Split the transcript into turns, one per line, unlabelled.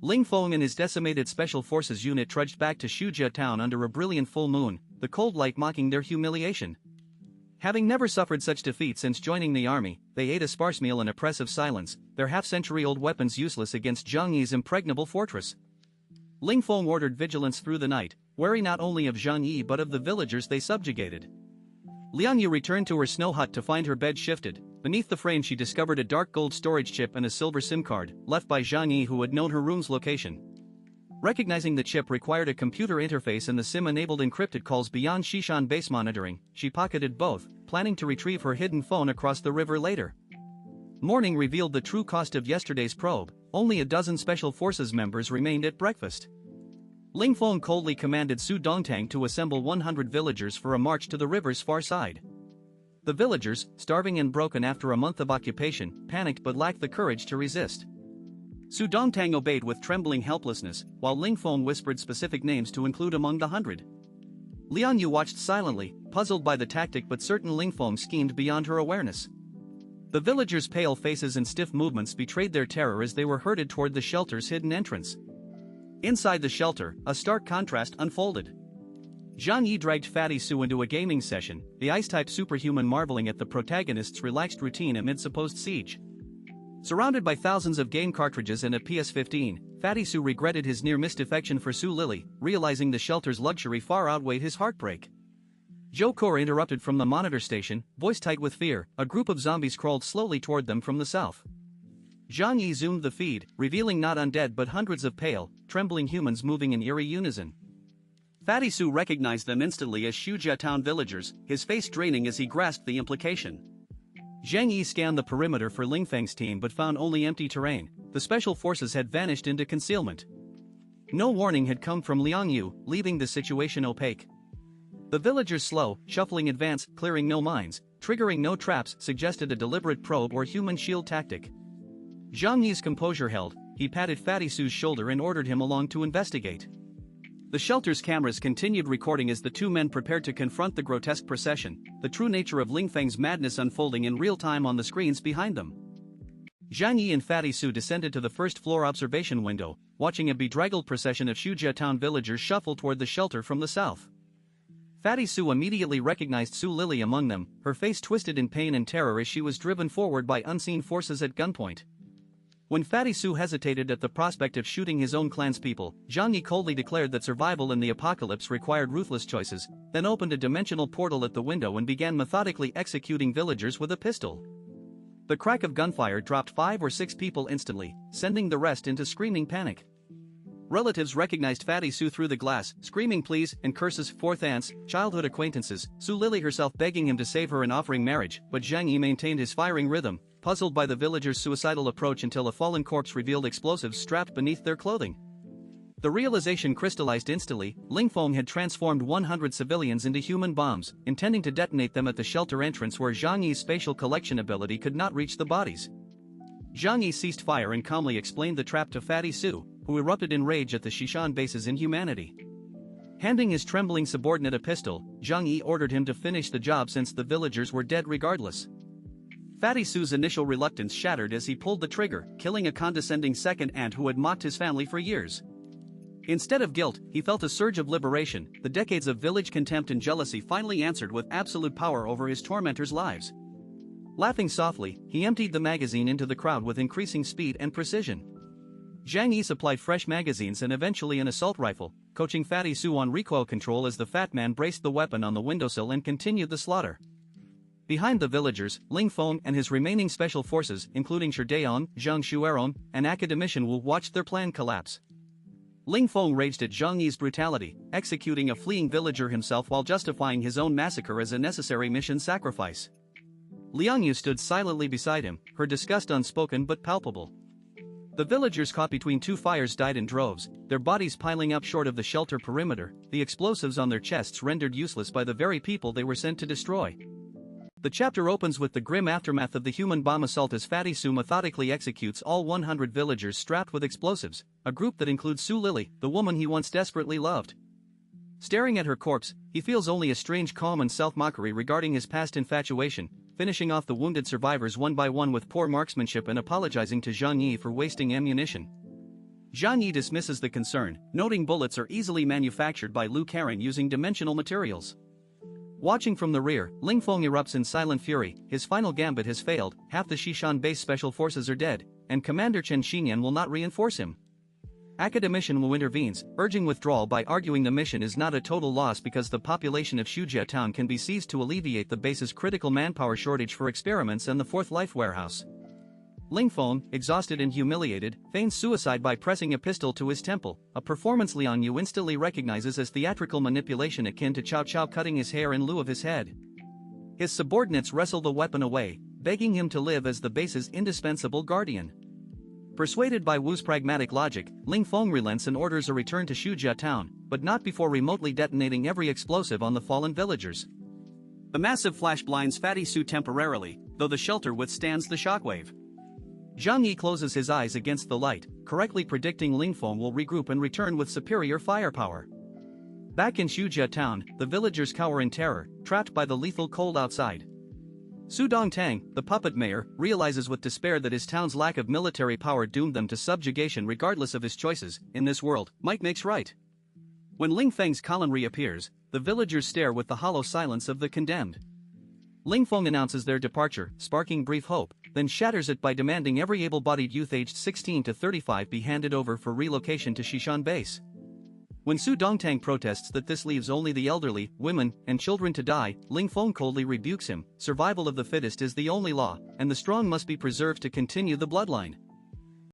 Ling Feng and his decimated Special Forces unit trudged back to Shujia town under a brilliant full moon, the cold light mocking their humiliation. Having never suffered such defeat since joining the army, they ate a sparse meal in oppressive silence, their half-century-old weapons useless against Zhang Yi's impregnable fortress. Ling Feng ordered vigilance through the night, wary not only of Zhang Yi but of the villagers they subjugated. Liang Yu returned to her snow hut to find her bed shifted. Beneath the frame she discovered a dark gold storage chip and a silver SIM card, left by Zhang Yi, who had known her room's location. Recognizing the chip required a computer interface and the SIM enabled encrypted calls beyond Shishan base monitoring, she pocketed both, planning to retrieve her hidden phone across the river later. Morning revealed the true cost of yesterday's probe. Only a dozen Special Forces members remained at breakfast. Ling Feng coldly commanded Su Dongtang to assemble 100 villagers for a march to the river's far side. The villagers, starving and broken after a month of occupation, panicked but lacked the courage to resist. Su Dongtang obeyed with trembling helplessness, while Ling Feng whispered specific names to include among the 100. Liang Yu watched silently, puzzled by the tactic, but certain Ling Feng schemed beyond her awareness. The villagers' pale faces and stiff movements betrayed their terror as they were herded toward the shelter's hidden entrance. Inside the shelter, a stark contrast unfolded. Zhang Yi dragged Fatty Su into a gaming session, the ice-type superhuman marveling at the protagonist's relaxed routine amid supposed siege. Surrounded by thousands of game cartridges and a PS15, Fatty Su regretted his near-missed affection for Su Lily, realizing the shelter's luxury far outweighed his heartbreak. Zhou Kor interrupted from the monitor station, voice tight with fear. A group of zombies crawled slowly toward them from the south. Zhang Yi zoomed the feed, revealing not undead but hundreds of pale, trembling humans moving in eerie unison. Fatty Su recognized them instantly as Shujia town villagers, his face draining as he grasped the implication. Zhang Yi scanned the perimeter for Ling Feng's team but found only empty terrain. The Special Forces had vanished into concealment. No warning had come from Liang Yu, leaving the situation opaque. The villagers' slow, shuffling advance, clearing no mines, triggering no traps, suggested a deliberate probe or human shield tactic. Zhang Yi's composure held. He patted Fatty Su's shoulder and ordered him along to investigate. The shelter's cameras continued recording as the two men prepared to confront the grotesque procession, the true nature of Ling Feng's madness unfolding in real time on the screens behind them. Zhang Yi and Fatty Su descended to the first-floor observation window, watching a bedraggled procession of Shujia town villagers shuffle toward the shelter from the south. Fatty Su immediately recognized Su Lily among them, her face twisted in pain and terror as she was driven forward by unseen forces at gunpoint. When Fatty Su hesitated at the prospect of shooting his own clan's people, Zhang Yi coldly declared that survival in the apocalypse required ruthless choices, then opened a dimensional portal at the window and began methodically executing villagers with a pistol. The crack of gunfire dropped 5 or 6 people instantly, sending the rest into screaming panic. Relatives recognized Fatty Su through the glass, screaming pleas and curses. Fourth aunts, childhood acquaintances, Su Lily herself begging him to save her and offering marriage, but Zhang Yi maintained his firing rhythm, puzzled by the villagers' suicidal approach until a fallen corpse revealed explosives strapped beneath their clothing. The realization crystallized instantly. Ling Feng had transformed 100 civilians into human bombs, intending to detonate them at the shelter entrance where Zhang Yi's spatial collection ability could not reach the bodies. Zhang Yi ceased fire and calmly explained the trap to Fatty Su, who erupted in rage at the Shishan base's inhumanity. Handing his trembling subordinate a pistol, Zhang Yi ordered him to finish the job since the villagers were dead regardless. Fatty Su's initial reluctance shattered as he pulled the trigger, killing a condescending second aunt who had mocked his family for years. Instead of guilt, he felt a surge of liberation. The decades of village contempt and jealousy finally answered with absolute power over his tormentors' lives. Laughing softly, he emptied the magazine into the crowd with increasing speed and precision. Zhang Yi supplied fresh magazines and eventually an assault rifle, coaching Fatty Su on recoil control as the fat man braced the weapon on the windowsill and continued the slaughter. Behind the villagers, Ling Feng and his remaining special forces, including Shi Daon, Zhang Xueron, and academician Wu, watched their plan collapse. Ling Feng raged at Zhang Yi's brutality, executing a fleeing villager himself while justifying his own massacre as a necessary mission sacrifice. Liang Yu stood silently beside him, her disgust unspoken but palpable. The villagers caught between two fires died in droves, their bodies piling up short of the shelter perimeter, the explosives on their chests rendered useless by the very people they were sent to destroy. The chapter opens with the grim aftermath of the human bomb assault as Fatty Su methodically executes all 100 villagers strapped with explosives, a group that includes Su Lily, the woman he once desperately loved. Staring at her corpse, he feels only a strange calm and self-mockery regarding his past infatuation, finishing off the wounded survivors one by one with poor marksmanship and apologizing to Zhang Yi for wasting ammunition. Zhang Yi dismisses the concern, noting bullets are easily manufactured by Lu Karen using dimensional materials. Watching from the rear, Ling Feng erupts in silent fury. His final gambit has failed, half the Xishan base special forces are dead, and Commander Chen Xinyan will not reinforce him. Academician Wu intervenes, urging withdrawal by arguing the mission is not a total loss because the population of Shujia town can be seized to alleviate the base's critical manpower shortage for experiments and the fourth life warehouse. Ling Feng, exhausted and humiliated, feigns suicide by pressing a pistol to his temple, a performance Liang Yu instantly recognizes as theatrical manipulation akin to Cao Cao cutting his hair in lieu of his head. His subordinates wrestle the weapon away, begging him to live as the base's indispensable guardian. Persuaded by Wu's pragmatic logic, Ling Feng relents and orders a return to Shujia town, but not before remotely detonating every explosive on the fallen villagers. The massive flash blinds Fatty Su temporarily, though the shelter withstands the shockwave. Zhang Yi closes his eyes against the light, correctly predicting Ling Feng will regroup and return with superior firepower. Back in Shujia town, the villagers cower in terror, trapped by the lethal cold outside. Su Dongtang, the puppet mayor, realizes with despair that his town's lack of military power doomed them to subjugation regardless of his choices. In this world, might makes right. When Ling Feng's column reappears, the villagers stare with the hollow silence of the condemned. Ling Feng announces their departure, sparking brief hope, then shatters it by demanding every able-bodied youth aged 16 to 35 be handed over for relocation to Xishan base. When Su Dongtang protests that this leaves only the elderly, women, and children to die, Ling Feng coldly rebukes him. Survival of the fittest is the only law, and the strong must be preserved to continue the bloodline.